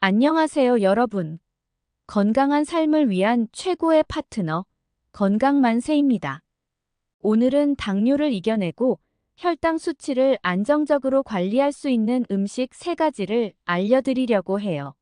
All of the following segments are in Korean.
안녕하세요, 여러분. 건강한 삶을 위한 최고의 파트너, 건강만세입니다. 오늘은 당뇨를 이겨내고 혈당 수치를 안정적으로 관리할 수 있는 음식 3가지를 알려드리려고 해요.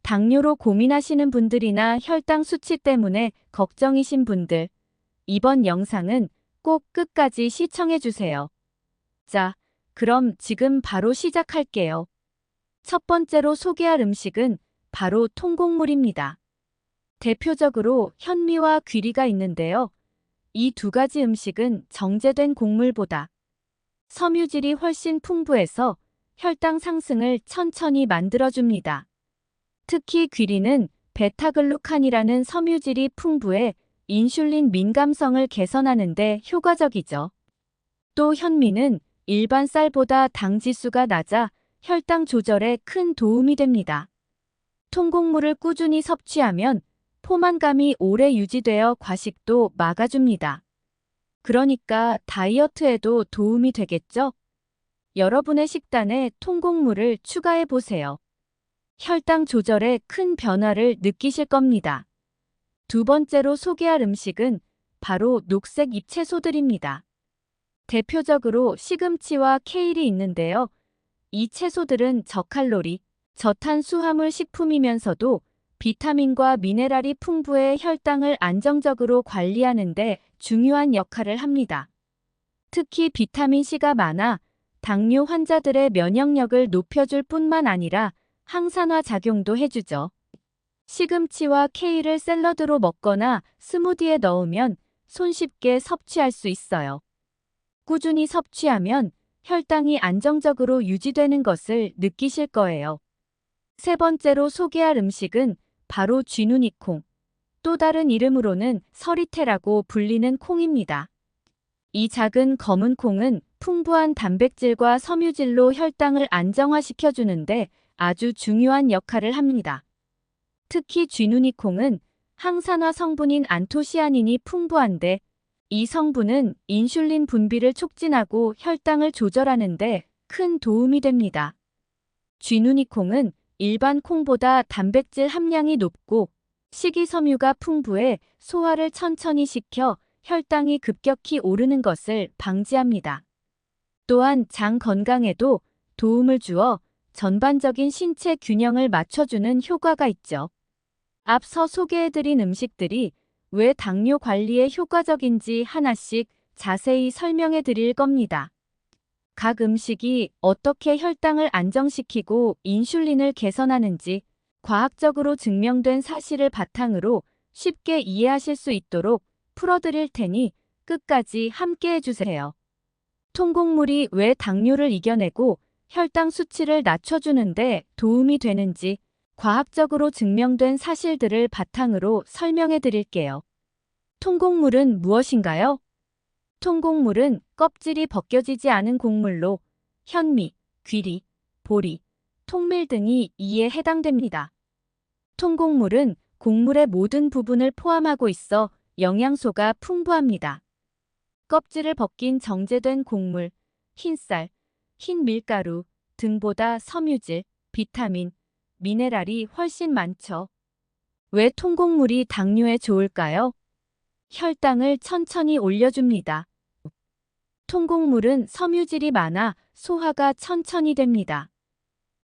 당뇨로 고민하시는 분들이나 혈당 수치 때문에 걱정이신 분들, 이번 영상은 꼭 끝까지 시청해주세요. 자, 그럼 지금 바로 시작할게요. 첫 번째로 소개할 음식은 바로 통곡물입니다. 대표적으로 현미와 귀리가 있는데요. 이 2가지 음식은 정제된 곡물보다 섬유질이 훨씬 풍부해서 혈당 상승을 천천히 만들어줍니다. 특히 귀리는 베타글루칸이라는 섬유질이 풍부해 인슐린 민감성을 개선하는 데 효과적이죠. 또 현미는 일반 쌀보다 당 지수가 낮아 혈당 조절에 큰 도움이 됩니다. 통곡물을 꾸준히 섭취하면 포만감이 오래 유지되어 과식도 막아줍니다. 그러니까 다이어트에도 도움이 되겠죠? 여러분의 식단에 통곡물을 추가해 보세요. 혈당 조절에 큰 변화를 느끼실 겁니다. 두 번째로 소개할 음식은 바로 녹색 잎채소들입니다. 대표적으로 시금치와 케일이 있는데요. 이 채소들은 저칼로리, 저탄수화물 식품이면서도 비타민과 미네랄이 풍부해 혈당을 안정적으로 관리하는 데 중요한 역할을 합니다. 특히 비타민C가 많아 당뇨 환자들의 면역력을 높여줄 뿐만 아니라 항산화 작용도 해주죠. 시금치와 케일을 샐러드로 먹거나 스무디에 넣으면 손쉽게 섭취할 수 있어요. 꾸준히 섭취하면 혈당이 안정적으로 유지되는 것을 느끼실 거예요. 세 번째로 소개할 음식은 바로 쥐누니콩, 또 다른 이름으로는 서리태라고 불리는 콩입니다. 이 작은 검은 콩은 풍부한 단백질과 섬유질로 혈당을 안정화시켜주는데 아주 중요한 역할을 합니다. 특히 쥐누니콩은 항산화 성분인 안토시아닌이 풍부한데 이 성분은 인슐린 분비를 촉진하고 혈당을 조절하는 데 큰 도움이 됩니다. 쥐누니콩은 일반 콩보다 단백질 함량이 높고 식이섬유가 풍부해 소화를 천천히 시켜 혈당이 급격히 오르는 것을 방지합니다. 또한 장 건강에도 도움을 주어 전반적인 신체 균형을 맞춰주는 효과가 있죠. 앞서 소개해드린 음식들이 왜 당뇨 관리에 효과적인지 하나씩 자세히 설명해 드릴 겁니다. 각 음식이 어떻게 혈당을 안정시키고 인슐린을 개선하는지 과학적으로 증명된 사실을 바탕으로 쉽게 이해하실 수 있도록 풀어드릴 테니 끝까지 함께 해주세요. 통곡물이 왜 당뇨를 이겨내고 혈당 수치를 낮춰주는데 도움이 되는지 과학적으로 증명된 사실들을 바탕으로 설명해 드릴게요. 통곡물은 무엇인가요? 통곡물은 껍질이 벗겨지지 않은 곡물로 현미, 귀리, 보리, 통밀 등이 이에 해당됩니다. 통곡물은 곡물의 모든 부분을 포함하고 있어 영양소가 풍부합니다. 껍질을 벗긴 정제된 곡물, 흰쌀, 흰 밀가루 등보다 섬유질, 비타민, 미네랄이 훨씬 많죠. 왜 통곡물이 당뇨에 좋을까요? 혈당을 천천히 올려줍니다. 통곡물은 섬유질이 많아 소화가 천천히 됩니다.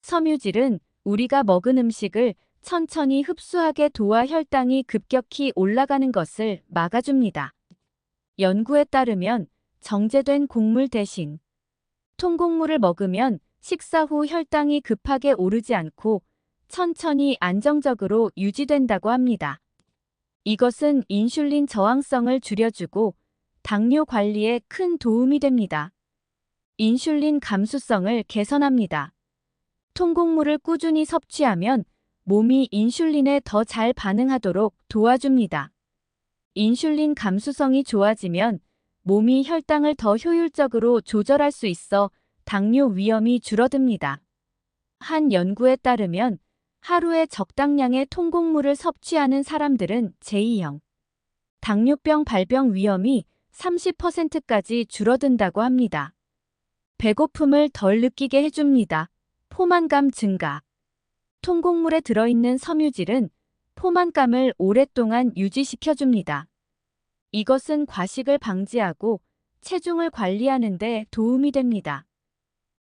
섬유질은 우리가 먹은 음식을 천천히 흡수하게 도와 혈당이 급격히 올라가는 것을 막아줍니다. 연구에 따르면 정제된 곡물 대신 통곡물을 먹으면 식사 후 혈당이 급하게 오르지 않고 천천히 안정적으로 유지된다고 합니다. 이것은 인슐린 저항성을 줄여주고 당뇨 관리에 큰 도움이 됩니다. 인슐린 감수성을 개선합니다. 통곡물을 꾸준히 섭취하면 몸이 인슐린에 더 잘 반응하도록 도와줍니다. 인슐린 감수성이 좋아지면 몸이 혈당을 더 효율적으로 조절할 수 있어 당뇨 위험이 줄어듭니다. 한 연구에 따르면 하루에 적당량의 통곡물을 섭취하는 사람들은 제2형 당뇨병 발병 위험이 30%까지 줄어든다고 합니다. 배고픔을 덜 느끼게 해줍니다. 포만감 증가. 통곡물에 들어있는 섬유질은 포만감을 오랫동안 유지시켜줍니다. 이것은 과식을 방지하고 체중을 관리하는 데 도움이 됩니다.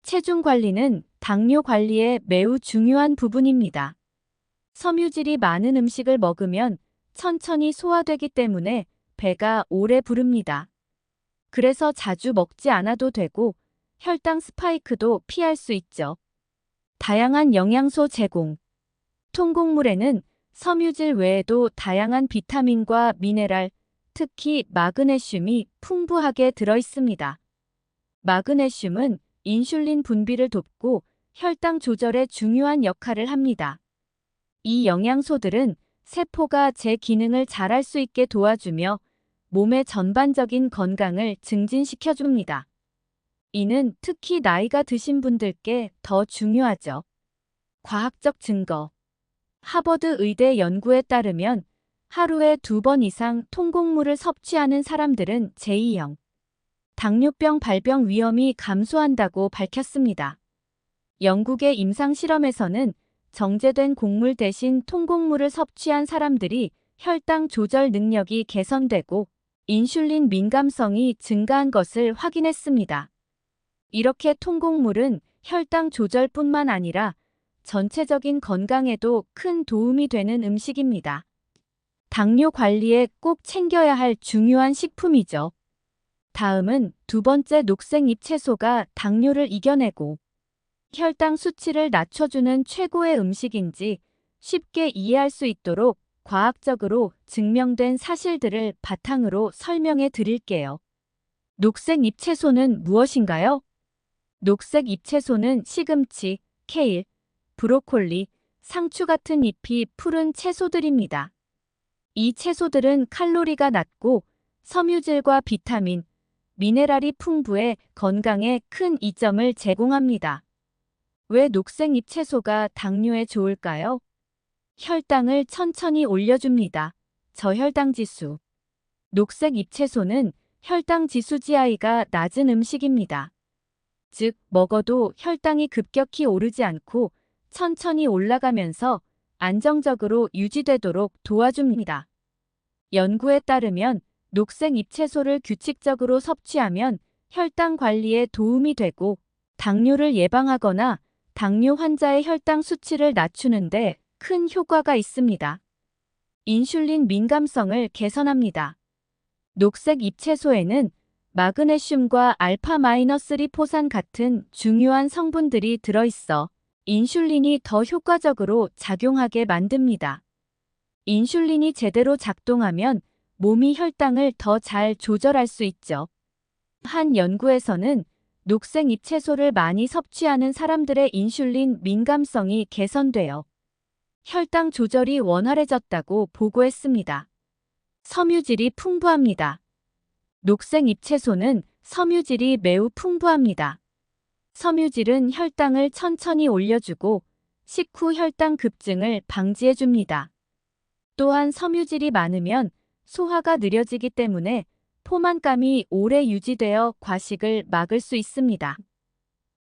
체중 관리는 당뇨 관리의 매우 중요한 부분입니다. 섬유질이 많은 음식을 먹으면 천천히 소화되기 때문에 배가 오래 부릅니다. 그래서 자주 먹지 않아도 되고 혈당 스파이크도 피할 수 있죠. 다양한 영양소 제공. 통곡물에는 섬유질 외에도 다양한 비타민과 미네랄, 특히 마그네슘이 풍부하게 들어 있습니다. 마그네슘은 인슐린 분비를 돕고 혈당 조절에 중요한 역할을 합니다. 이 영양소들은 세포가 제 기능을 잘할 수 있게 도와주며 몸의 전반적인 건강을 증진시켜줍니다. 이는 특히 나이가 드신 분들께 더 중요하죠. 과학적 증거. 하버드 의대 연구에 따르면 하루에 2번 이상 통곡물을 섭취하는 사람들은 제2형 당뇨병 발병 위험이 감소한다고 밝혔습니다. 영국의 임상 실험에서는 정제된 곡물 대신 통곡물을 섭취한 사람들이 혈당 조절 능력이 개선되고 인슐린 민감성이 증가한 것을 확인했습니다. 이렇게 통곡물은 혈당 조절뿐만 아니라 전체적인 건강에도 큰 도움이 되는 음식입니다. 당뇨 관리에 꼭 챙겨야 할 중요한 식품이죠. 다음은 두 번째, 녹색 잎채소가 당뇨를 이겨내고 혈당 수치를 낮춰주는 최고의 음식인지 쉽게 이해할 수 있도록 과학적으로 증명된 사실들을 바탕으로 설명해 드릴게요. 녹색 잎채소는 무엇인가요? 녹색 잎채소는 시금치, 케일, 브로콜리, 상추 같은 잎이 푸른 채소들입니다. 이 채소들은 칼로리가 낮고 섬유질과 비타민, 미네랄이 풍부해 건강에 큰 이점을 제공합니다. 왜 녹색 잎채소가 당뇨에 좋을까요? 혈당을 천천히 올려줍니다. 저혈당 지수. 녹색 잎채소는 혈당 지수 GI가 낮은 음식입니다. 즉, 먹어도 혈당이 급격히 오르지 않고 천천히 올라가면서 안정적으로 유지되도록 도와줍니다. 연구에 따르면 녹색 잎채소를 규칙적으로 섭취하면 혈당 관리에 도움이 되고 당뇨를 예방하거나 당뇨 환자의 혈당 수치를 낮추는데 큰 효과가 있습니다. 인슐린 민감성을 개선합니다. 녹색 잎채소에는 마그네슘과 알파-리포산 같은 중요한 성분들이 들어있어 인슐린이 더 효과적으로 작용하게 만듭니다. 인슐린이 제대로 작동하면 몸이 혈당을 더 잘 조절할 수 있죠. 한 연구에서는 녹색 잎채소를 많이 섭취하는 사람들의 인슐린 민감성이 개선되어 혈당 조절이 원활해졌다고 보고했습니다. 섬유질이 풍부합니다. 녹색 잎채소는 섬유질이 매우 풍부합니다. 섬유질은 혈당을 천천히 올려주고 식후 혈당 급증을 방지해줍니다. 또한 섬유질이 많으면 소화가 느려지기 때문에 포만감이 오래 유지되어 과식을 막을 수 있습니다.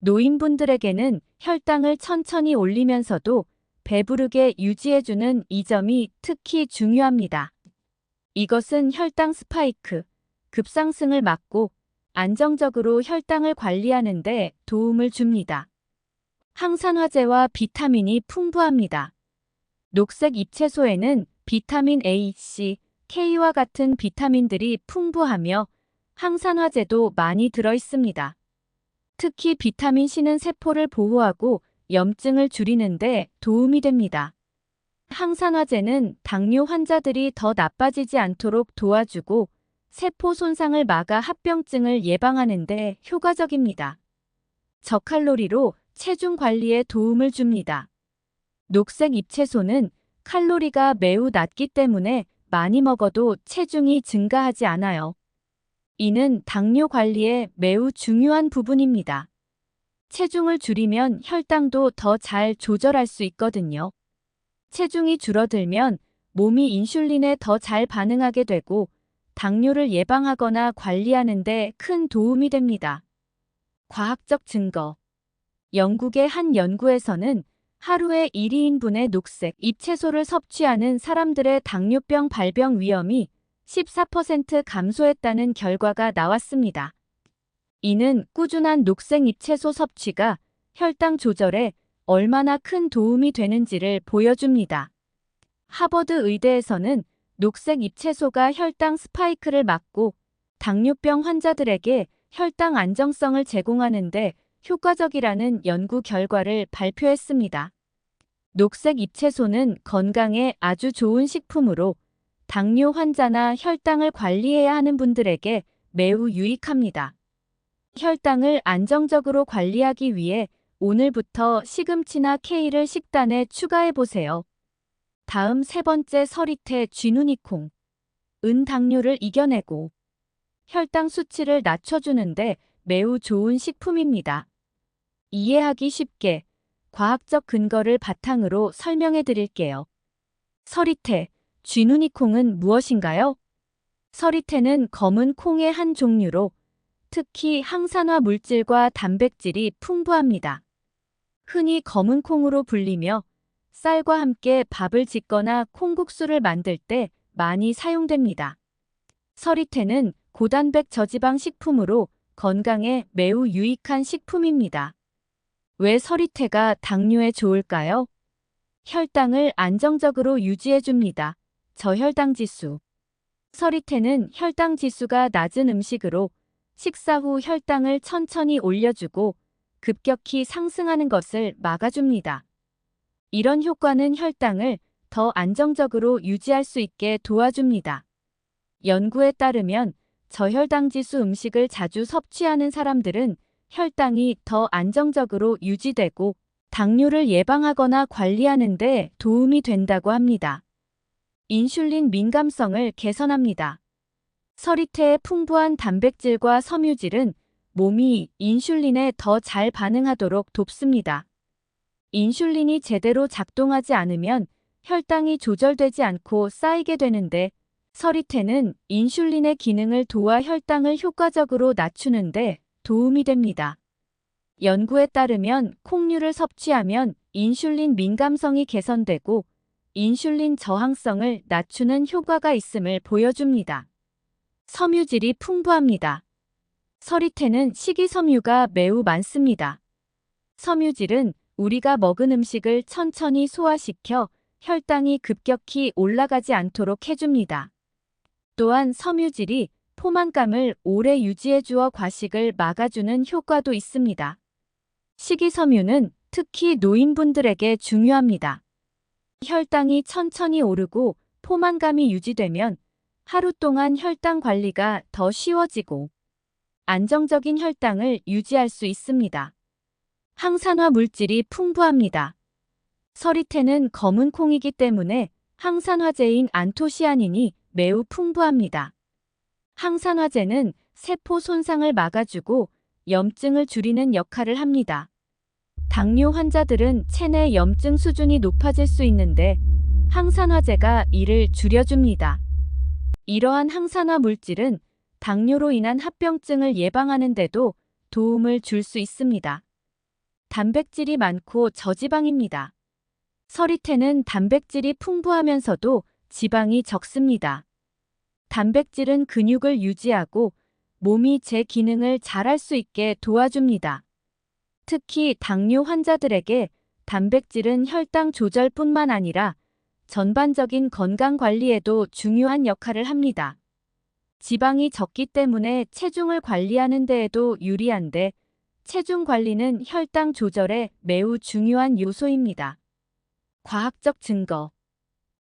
노인분들에게는 혈당을 천천히 올리면서도 배부르게 유지해주는 이 점이 특히 중요합니다. 이것은 혈당 스파이크, 급상승을 막고 안정적으로 혈당을 관리하는 데 도움을 줍니다. 항산화제와 비타민이 풍부합니다. 녹색 잎채소에는 비타민 A, C, K와 같은 비타민들이 풍부하며 항산화제도 많이 들어있습니다. 특히 비타민 C는 세포를 보호하고 염증을 줄이는 데 도움이 됩니다. 항산화제는 당뇨 환자들이 더 나빠지지 않도록 도와주고 세포 손상을 막아 합병증을 예방하는 데 효과적입니다. 저칼로리로 체중 관리에 도움을 줍니다. 녹색 잎채소는 칼로리가 매우 낮기 때문에 많이 먹어도 체중이 증가하지 않아요. 이는 당뇨 관리에 매우 중요한 부분입니다. 체중을 줄이면 혈당도 더 잘 조절할 수 있거든요. 체중이 줄어들면 몸이 인슐린에 더 잘 반응하게 되고 당뇨를 예방하거나 관리하는 데 큰 도움이 됩니다. 과학적 증거. 영국의 한 연구에서는 하루에 1인분의 녹색 잎채소를 섭취하는 사람들의 당뇨병 발병 위험이 14% 감소했다는 결과가 나왔습니다. 이는 꾸준한 녹색 잎채소 섭취가 혈당 조절에 얼마나 큰 도움이 되는지를 보여줍니다. 하버드 의대에서는 녹색 잎채소가 혈당 스파이크를 막고 당뇨병 환자들에게 혈당 안정성을 제공하는 데 효과적이라는 연구 결과를 발표했습니다. 녹색 잎채소는 건강에 아주 좋은 식품으로 당뇨 환자나 혈당을 관리해야 하는 분들에게 매우 유익합니다. 혈당을 안정적으로 관리하기 위해 오늘부터 시금치나 케일을 식단에 추가해 보세요. 다음 세 번째 서리태 쥐누니콩. 은 당뇨를 이겨내고 혈당 수치를 낮춰주는데 매우 좋은 식품입니다. 이해하기 쉽게 과학적 근거를 바탕으로 설명해 드릴게요. 서리태, 쥐누니콩은 무엇인가요? 서리태는 검은 콩의 한 종류로 특히 항산화 물질과 단백질이 풍부합니다. 흔히 검은 콩으로 불리며 쌀과 함께 밥을 짓거나 콩국수를 만들 때 많이 사용됩니다. 서리태는 고단백 저지방 식품으로 건강에 매우 유익한 식품입니다. 왜 서리태가 당뇨에 좋을까요? 혈당을 안정적으로 유지해줍니다. 저혈당 지수. 서리태는 혈당 지수가 낮은 음식으로 식사 후 혈당을 천천히 올려주고 급격히 상승하는 것을 막아줍니다. 이런 효과는 혈당을 더 안정적으로 유지할 수 있게 도와줍니다. 연구에 따르면 저혈당 지수 음식을 자주 섭취하는 사람들은 혈당이 더 안정적으로 유지되고 당뇨를 예방하거나 관리하는 데 도움이 된다고 합니다. 인슐린 민감성을 개선합니다. 서리태의 풍부한 단백질과 섬유질은 몸이 인슐린에 더 잘 반응하도록 돕습니다. 인슐린이 제대로 작동하지 않으면 혈당이 조절되지 않고 쌓이게 되는데 서리태는 인슐린의 기능을 도와 혈당을 효과적으로 낮추는데 도움이 됩니다. 연구에 따르면 콩류를 섭취하면 인슐린 민감성이 개선되고 인슐린 저항성을 낮추는 효과가 있음을 보여줍니다. 섬유질이 풍부합니다. 서리태는 식이섬유가 매우 많습니다. 섬유질은 우리가 먹은 음식을 천천히 소화시켜 혈당이 급격히 올라가지 않도록 해줍니다. 또한 섬유질이 포만감을 오래 유지해주어 과식을 막아주는 효과도 있습니다. 식이섬유는 특히 노인분들에게 중요합니다. 혈당이 천천히 오르고 포만감이 유지되면 하루 동안 혈당 관리가 더 쉬워지고 안정적인 혈당을 유지할 수 있습니다. 항산화 물질이 풍부합니다. 서리태는 검은 콩이기 때문에 항산화제인 안토시아닌이 매우 풍부합니다. 항산화제는 세포 손상을 막아주고 염증을 줄이는 역할을 합니다. 당뇨 환자들은 체내 염증 수준이 높아질 수 있는데 항산화제가 이를 줄여줍니다. 이러한 항산화 물질은 당뇨로 인한 합병증을 예방하는 데도 도움을 줄 수 있습니다. 단백질이 많고 저지방입니다. 서리태는 단백질이 풍부하면서도 지방이 적습니다. 단백질은 근육을 유지하고 몸이 제 기능을 잘할 수 있게 도와줍니다. 특히 당뇨 환자들에게 단백질은 혈당 조절뿐만 아니라 전반적인 건강 관리에도 중요한 역할을 합니다. 지방이 적기 때문에 체중을 관리하는 데에도 유리한데 체중 관리는 혈당 조절에 매우 중요한 요소입니다. 과학적 증거.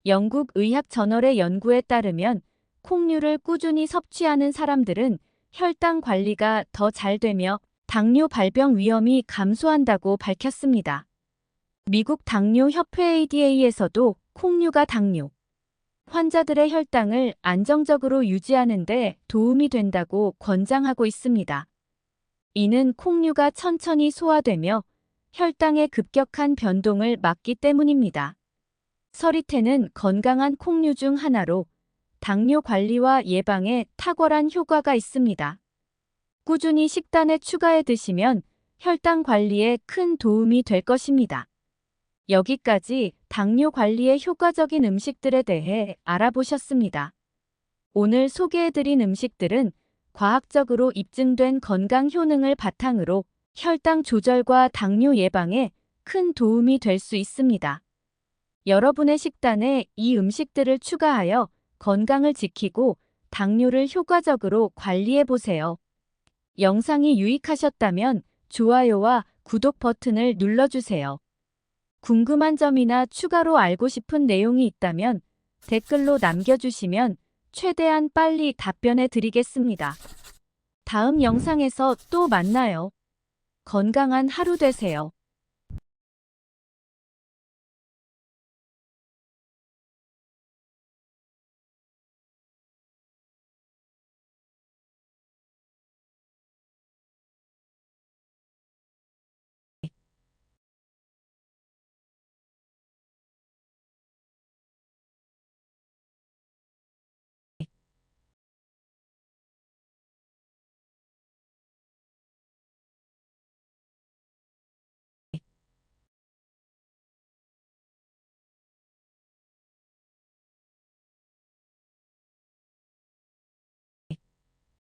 영국 의학 저널의 연구에 따르면 콩류를 꾸준히 섭취하는 사람들은 혈당 관리가 더 잘 되며 당뇨 발병 위험이 감소한다고 밝혔습니다. 미국 당뇨협회 ADA에서도 콩류가 당뇨 환자들의 혈당을 안정적으로 유지하는 데 도움이 된다고 권장하고 있습니다. 이는 콩류가 천천히 소화되며 혈당의 급격한 변동을 막기 때문입니다. 서리태는 건강한 콩류 중 하나로 당뇨 관리와 예방에 탁월한 효과가 있습니다. 꾸준히 식단에 추가해 드시면 혈당 관리에 큰 도움이 될 것입니다. 여기까지 당뇨 관리에 효과적인 음식들에 대해 알아보셨습니다. 오늘 소개해드린 음식들은 과학적으로 입증된 건강 효능을 바탕으로 혈당 조절과 당뇨 예방에 큰 도움이 될 수 있습니다. 여러분의 식단에 이 음식들을 추가하여 건강을 지키고 당뇨를 효과적으로 관리해 보세요. 영상이 유익하셨다면 좋아요와 구독 버튼을 눌러주세요. 궁금한 점이나 추가로 알고 싶은 내용이 있다면 댓글로 남겨주시면 최대한 빨리 답변해 드리겠습니다. 다음 영상에서 또 만나요. 건강한 하루 되세요.